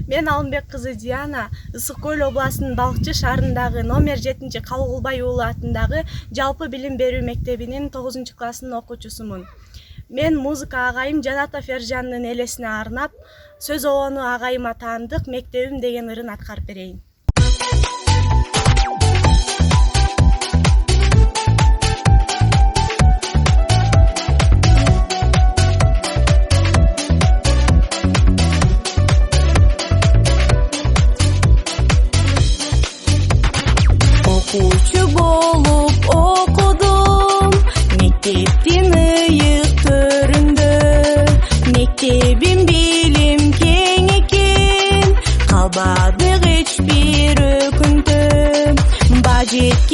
Мен Алымбек кызы Диана Ысык Көл областынын Балыкчы шаарындагы номер 7 Калыгулбай уулу атындагы жалпы билим берүү мектебинин 9-класснын окуучусумун. Мен музыка агайым Жаната Фержандын элесине арнап, сөз обону агайыма таандык Мектебим деген ырын аткарып берейин. Окуучу болуп окудум, мектептин ыйык төрүндө. Мектебим билим кең экен, калбадык эч бир өкүнтө. Бажет